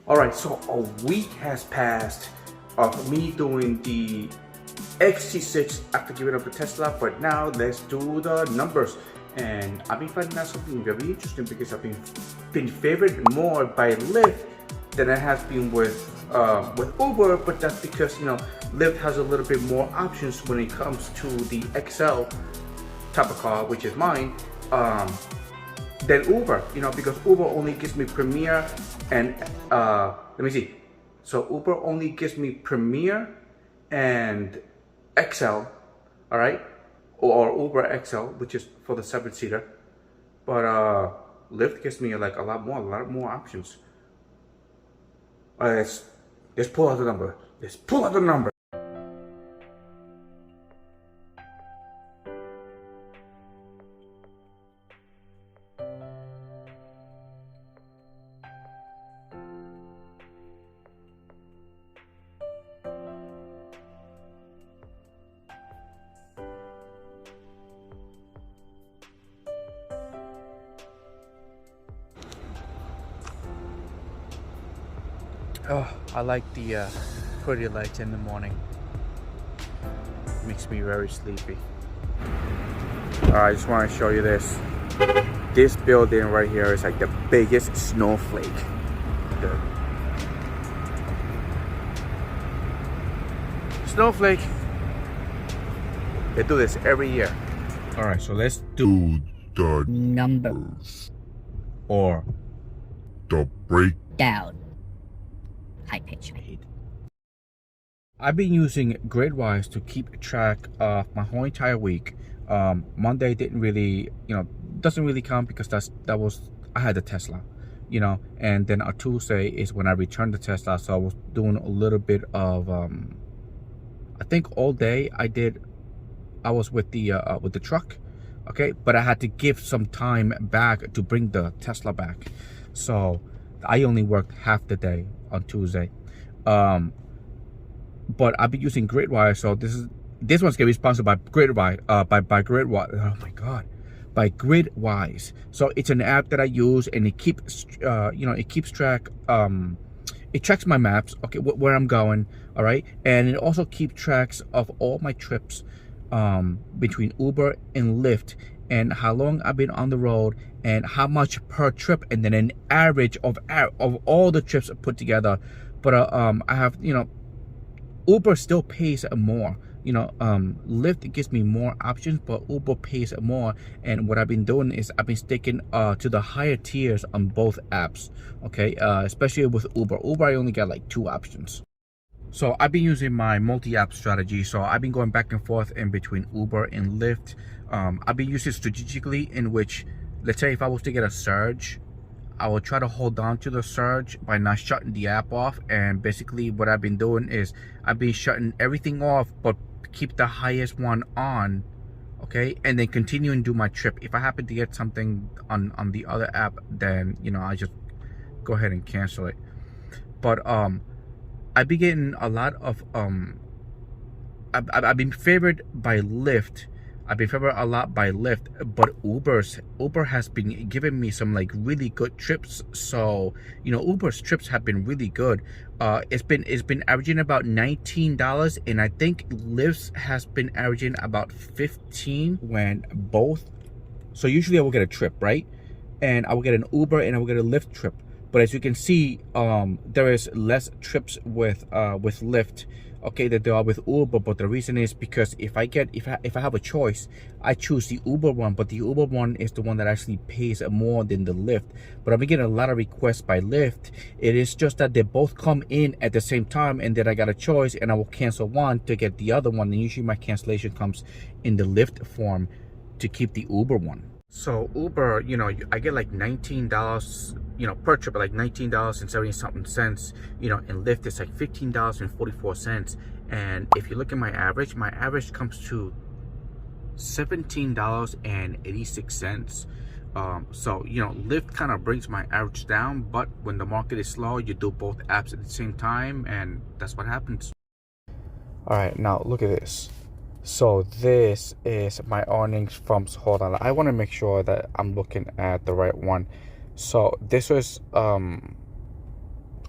All right, so a week has passed of me doing the xt6 after giving up the Tesla, but now let's do the numbers. And I've been finding out something very interesting because I've been favored more by Lyft than I have been with Uber, but that's because Lyft has a little bit more options when it comes to the XL type of car, which is mine, than Uber. Because Uber only gives me Premier and let me see. So Uber only gives me Premier and XL, all right, or Uber XL, which is for the 7-seater. But Lyft gives me like a lot more options. Let's pull out the number. Let's pull out the number. Oh, I like the pretty lights in the morning. Makes me very sleepy. Alright, I just want to show you this. This building right here is like the biggest snowflake. Snowflake. They do this every year. Alright, so let's do the Numbers. Or the break. Down. High pitch. I've been using Gridwise to keep track of my whole entire week. Monday didn't really, doesn't really count because I had the Tesla, and then our Tuesday is when I returned the Tesla. So I was doing a little bit of, I think all day I was with the truck, okay, but I had to give some time back to bring the Tesla back. So I only worked half the day on Tuesday. But I've been using Gridwise, so this one's gonna be sponsored by Gridwise, by Gridwise. Oh my god, by Gridwise. So it's an app that I use, and it keeps it keeps track. It tracks my maps, okay, where I'm going, all right, and it also keeps tracks of all my trips between Uber and Lyft, and how long I've been on the road, and how much per trip, and then an average of all the trips put together. But I have, Uber still pays more. Lyft gives me more options, but Uber pays more. And what I've been doing is I've been sticking to the higher tiers on both apps, okay, especially with Uber. I only got like 2 options. So I've been using my multi-app strategy. So I've been going back and forth in between Uber and Lyft. I've been using strategically, in which, let's say if I was to get a surge, I will try to hold on to the surge by not shutting the app off. And basically what I've been doing is I've been shutting everything off, but keep the highest one on, okay, and then continue and do my trip. If I happen to get something on the other app, then I just go ahead and cancel it. But I've been getting a lot of I've been favored by Lyft. I've been favored a lot by Lyft, but Uber has been giving me some like really good trips. So Uber's trips have been really good. It's been averaging about $19, and I think Lyft's has been averaging about 15 when both. So usually I will get a trip, right, and I will get an Uber and I will get a Lyft trip. But as you can see, there is less trips with Lyft, okay, that there are with Uber. But the reason is because if I have a choice, I choose the Uber one. But the Uber one is the one that actually pays more than the Lyft. But I've been getting a lot of requests by Lyft. It is just that they both come in at the same time, and then I got a choice, and I will cancel one to get the other one. And usually my cancellation comes in the Lyft form to keep the Uber one. So Uber, I get like $19, per trip, like $19.70 something. And Lyft is like $15.44. And if you look at my average comes to $17.86. So Lyft kind of brings my average down, but when the market is slow, you do both apps at the same time, and that's what happens. All right, now look at this. So this is my earnings from, hold on, I want to make sure that I'm looking at the right one. So this was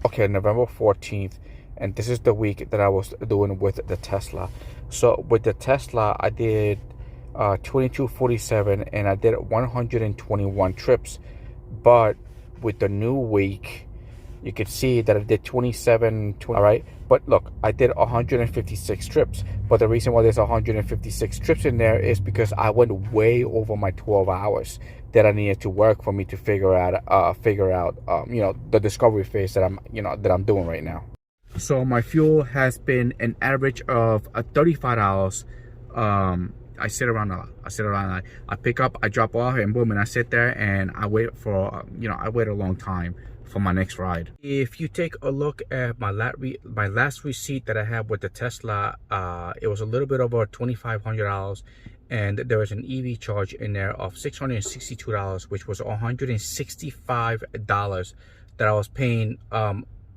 okay, November 14th, and this is the week that I was doing with the Tesla. So with the Tesla, I did 2247, and I did 121 trips. But with the new week, you can see that I did 27, all right? But look, I did 156 trips. But the reason why there's 156 trips in there is because I went way over my 12 hours that I needed to work for me to figure out, you know, the discovery phase that I'm doing right now. So my fuel has been an average of $35. I sit around a lot. I pick up, I drop off, and boom, and I sit there and I wait for, I wait a long time for my next ride. If you take a look at my last receipt that I have with the Tesla, it was a little bit over $2,500, and there was an EV charge in there of $662, which was $165 that I was paying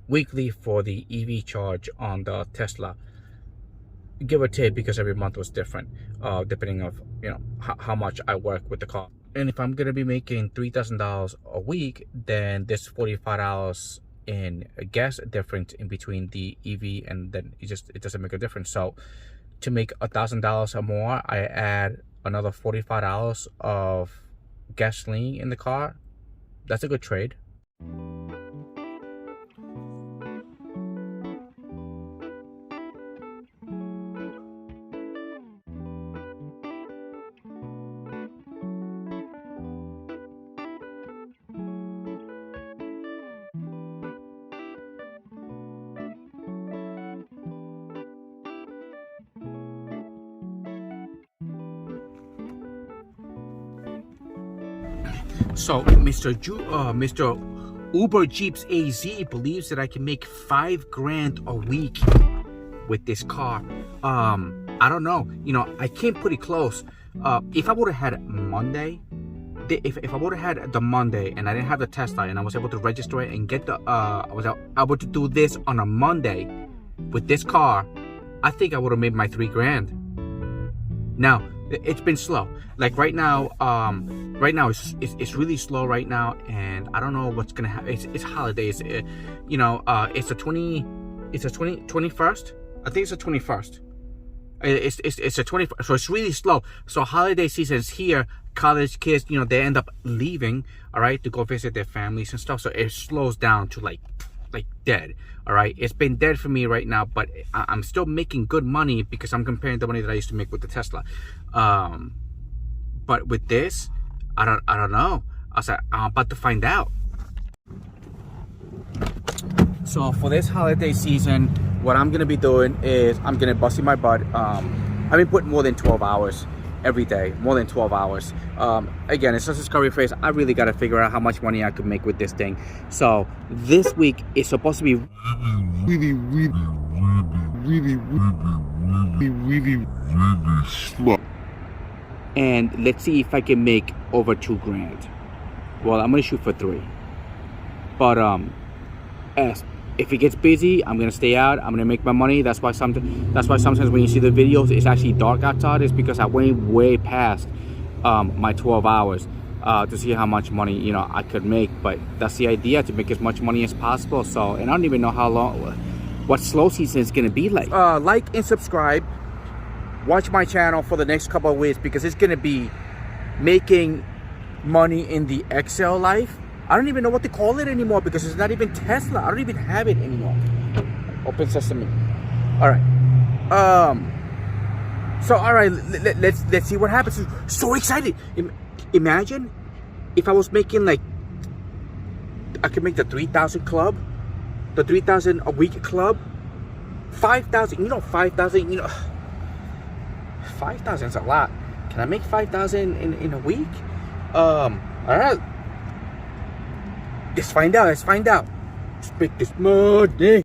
weekly for the EV charge on the Tesla, give or take, because every month was different, depending of how much I work with the car. And if I'm gonna be making $3,000 a week, then there's $45 in gas difference in between the EV, and then it doesn't make a difference. So to make $1,000 or more, I add another $45 of gasoline in the car. That's a good trade. So Mr. Uber Jeeps AZ believes that I can make $5,000 a week with this car. I don't know. I came pretty close. If I would have had Monday, if I would have had the Monday and I didn't have the Tesla and I was able to register it and get the I was able to do this on a Monday with this car, I think I would have made my $3,000. Now it's been slow. Like right now it's really slow right now, and I don't know what's gonna happen. It's holidays. It's the 21st. I think it's the 21st. It's the 21st. So it's really slow. So holiday season is here. College kids, they end up leaving, all right, to go visit their families and stuff. So it slows down to like dead. All right, it's been dead for me right now, but I'm still making good money because I'm comparing the money that I used to make with the Tesla. But with this, I don't know. I'm about to find out. So for this holiday season, what I'm gonna be doing is I'm gonna busting my butt. I've been putting more than 12 hours every day, more than 12 hours. Again, it's just a discovery phase. I really got to figure out how much money I could make with this thing. So this week is supposed to be really slow. And let's see if I can make over $2,000. Well, I'm gonna shoot for 3. But if it gets busy, I'm gonna stay out. I'm gonna make my money. That's why sometimes when you see the videos, it's actually dark outside. It's because I went way past my 12 hours to see how much money I could make. But that's the idea, to make as much money as possible. So, and I don't even know how long, what slow season is gonna be like. Like and subscribe. Watch my channel for the next couple of weeks, because it's gonna be making money in the XL life. I don't even know what to call it anymore, because it's not even Tesla. I don't even have it anymore. Open sesame. All right. So all right, let's see what happens. So excited. Imagine if I was making I could make the 3,000 club, the 3,000 a week club, 5,000. 5,000. 5,000 is a lot. Can I make 5,000 in a week? All right. Let's find out. Let's make this money.